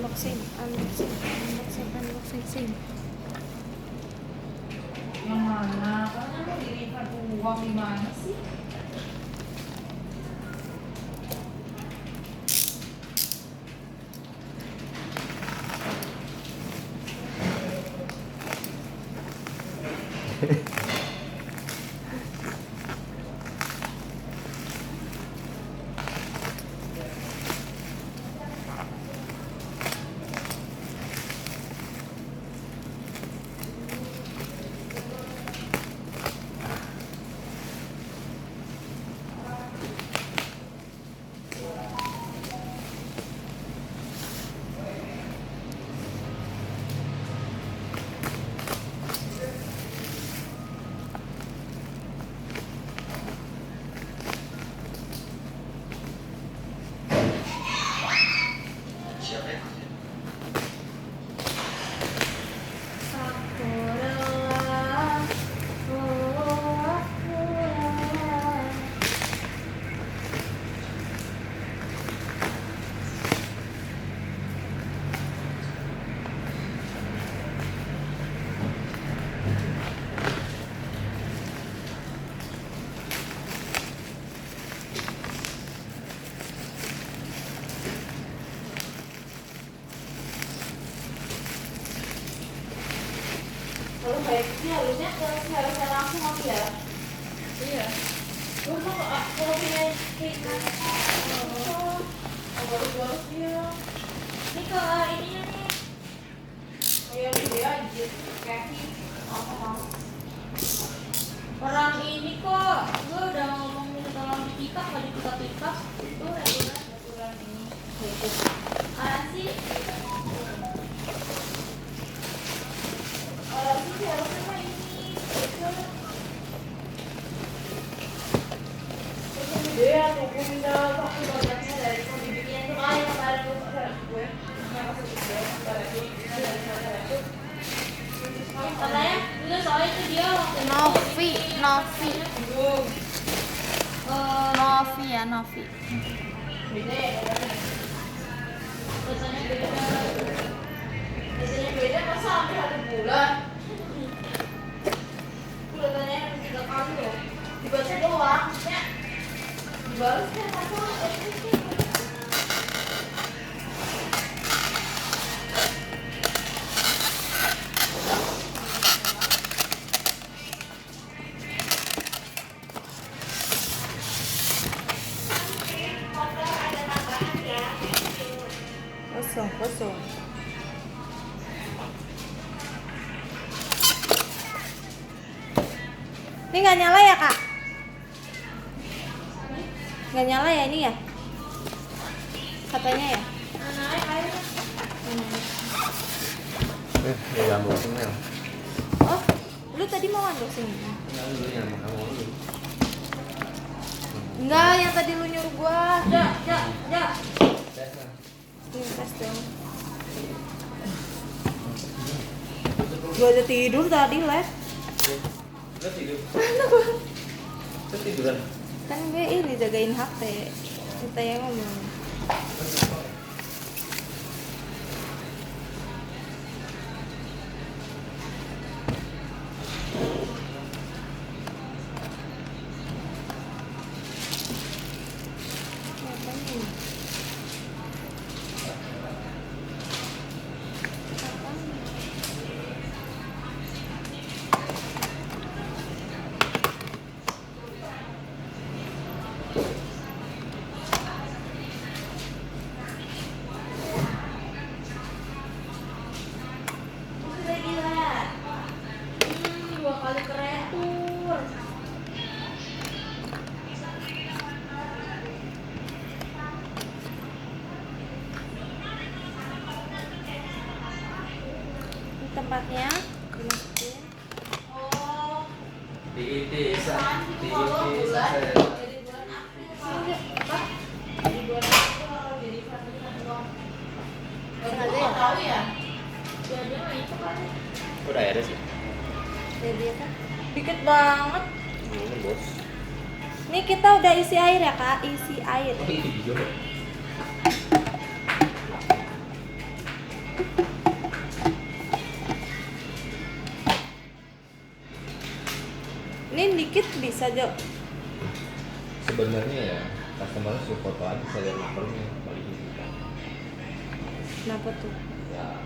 unboxing. Yang mana? Karena mau dilipat uang di mana sih? Kalau baiknya harusnya langsung aku ya. Iya. Kalau punya baru-baru dia. Ini ke ininya nih. Kayak dia aja Kevin. Apa? Orang ini kok, gue udah ngomong tolong dipikat, nggak dipikat-pikat. Itu aturan ini. Gitu. Sih. Ini harusnya mah ini gede ya, gue minta waktu banyaknya dari dibikin tuh yang kemarin gue nggak masuk gede katanya itu soalnya itu dia waktu Novi beda ya biasanya beda masa sampai 1 bulan. Kelihatannya yang 3 kali loh. Dibaca doang, ya. Dibalas kan apa? Kosong. Ini nggak nyala ya kak? Nggak nyala ya ini ya? Katanya ya? Ya unboxing ya. Oh, lu tadi mau unboxing? Dulu yang sama kamu dulu. Enggak, yang tadi lu nyuruh gua. Ya. Tes lah. Tes dong. Gua udah tidur tadi, Les. Udah tidur. Terus tiduran. Kan gue ini jagain HP. Kita yang ngomong. Tempatnya dimasukin. Di desa. Jadi bulan April jadi uang. Sengaja ya? Tahu ya? Dia mah itu kan. Udah ada sih. Jadi apa? Dikit banget. Ini bos. Nih kita udah isi air ya kak, isi air. Oh iya. Ini dikit bisa Jo. Sebenarnya ya customer suruh foto aja saya lihat nomornya balikin kita. Kenapa tuh? Ya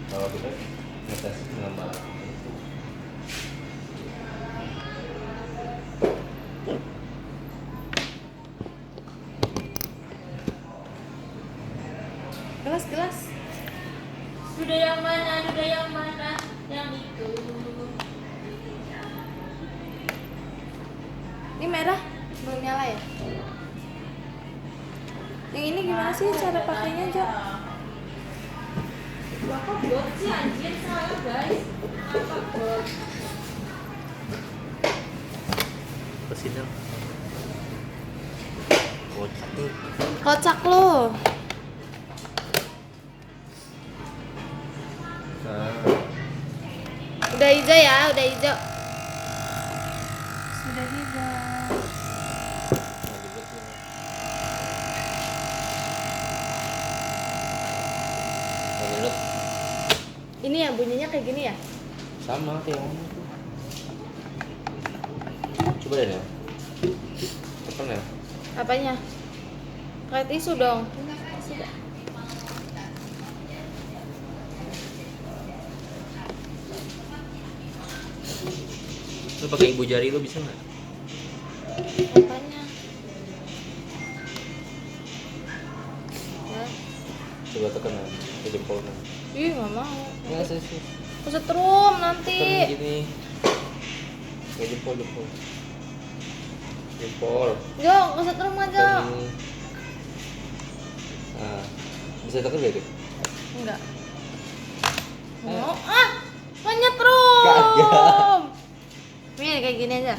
kalau kita ngetes nama itu Gelas. Sudah yang mana? Yang itu. Ini merah belum nyala ya? Yang ini gimana sih cara pakainya Jo? Wah, kok bot sih anjir, salah guys. Apa bot? kesini kocak tuh. Kocak lo. Nah, Udah hijau ya, udah hijau. Sudah hijau. lanjut tuh. Lanjut. Ini ya bunyinya kayak gini ya? Sama kayak yang mana tuh. Coba deh ya. Tekan ya. Apanya? Pakai tisu dong. Tisu dah. Lu pakai ibu jari lu bisa nggak? Apanya? Ya. Coba tekan ya ke jempolnya. Ih, nggak mau. Nggak sih. Kesetrum nanti. Tekan gini. Ke jempol. Jempol. Jo, kesetrum aja. Tekan gini. Nah, bisa tekan gak itu? Enggak. Mau? Nggak nyetrum. Kagak. Nih kayak gini aja.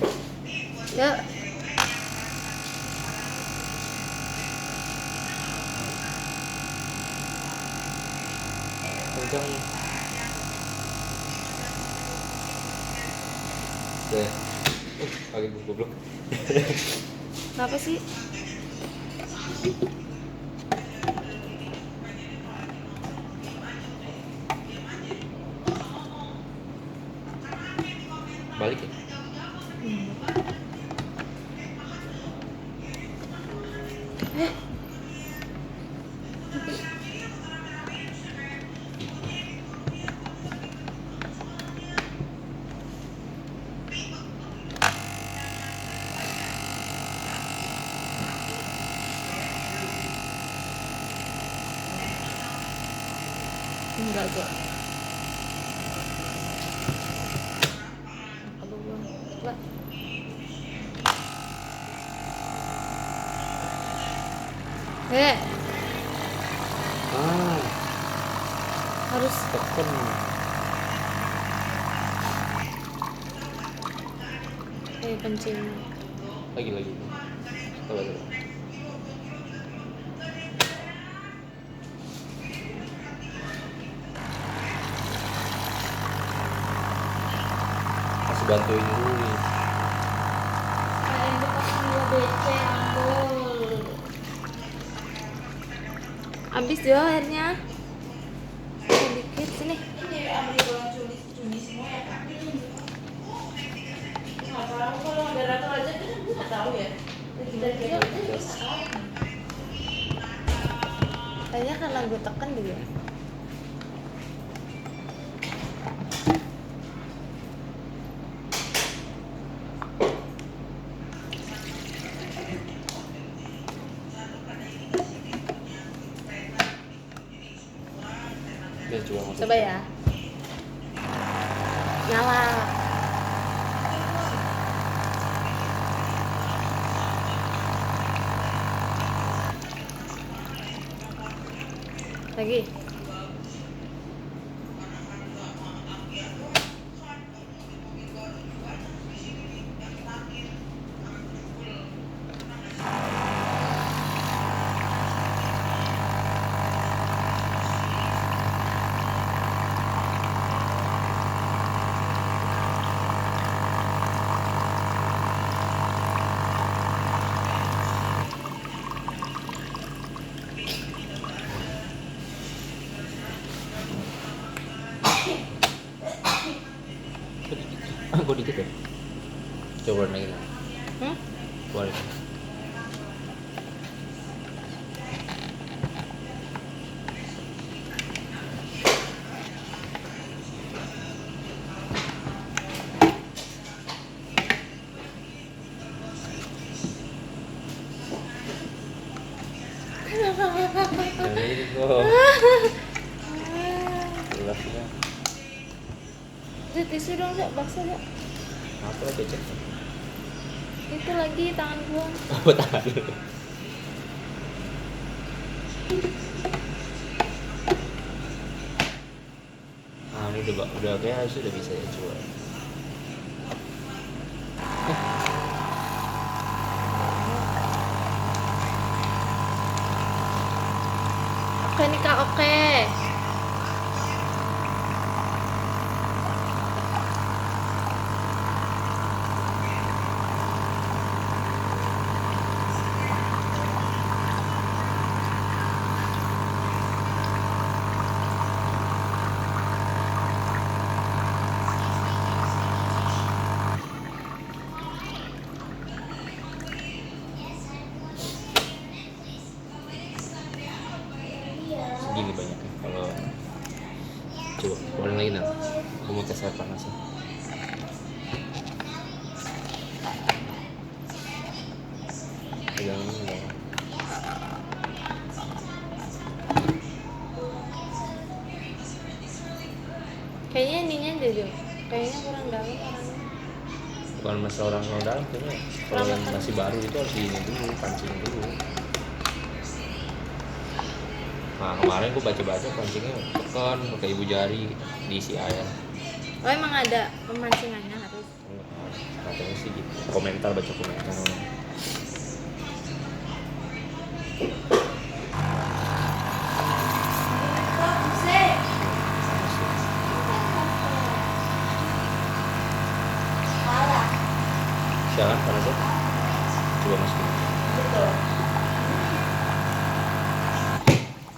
Ya. Kencang. Deh. Pakai goblok. Kenapa sih? Balik ya? Enggak, Jo. Aduh, Mbak. Harus Tekan. kencing. Lagi. Coba. Masih bantuin dulu nih. Kayak bekas 2 BC ampul. Habis Jo airnya. Sedikit sini. Ini ambil bola cumi semua ya kak. Nggak tahu kalau ada rata aja kan gue nggak tahu ya. Dan dia nggak tahu. Kayaknya karena gue tekan juga. Dan coba masuk. Coba ya. Nyala. Lagi. Kok dikit ya? Coba lagi. Hmm? Boleh. Jadi kok. Jelasnya. Itu tisu dong, Zak. Bakso, Zak. Apa lagi cek? Itu lagi tangan gua. Apa tahan? Ah, ini udah kayak harusnya udah bisa ya coba. Oke nih Kak, oke. Segini banyaknya kalau coba boleh lagi nih. Aku mau tes air panasnya. Pegang ini dong. Kayaknya ininya aja, Jo. Kayaknya kurang dalam orangnya. Bukan masalah orang kalau dalam kayaknya kalau yang masih baru itu harus ini dulu, pancing dulu. Nah kemarin gue baca-baca pancingnya tekan pakai ibu jari diisi air. Oh, emang ada pemancingannya harus. Katanya sih gitu. Komentar baca komentar orang. Sialan panasnya. Coba masukin.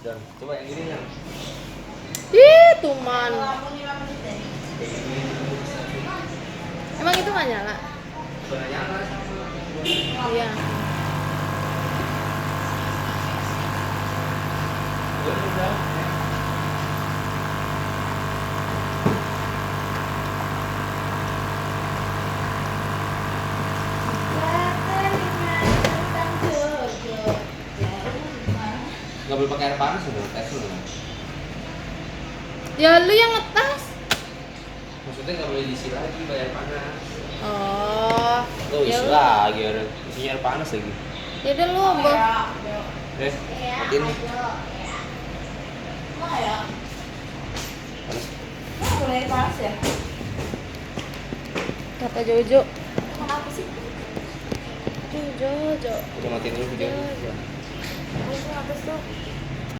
Dan coba yang ini yang Ih, tuman. Emang itu nggak nyala? Iya. nggak boleh pakai air panas dulu, tes dulu. Ya lu yang ngetas. Maksudnya nggak boleh diisi lagi pakai air panas. Oh. Tuh Ya isi udah. lagi isinya air panas lagi. Ya udah lu, Bang. Matiin. Panas. Boleh panas ya? Kata Jojo. Apa sih? Jojo. Udah matiin dulu videonya. Jojo. Ini apa tuh?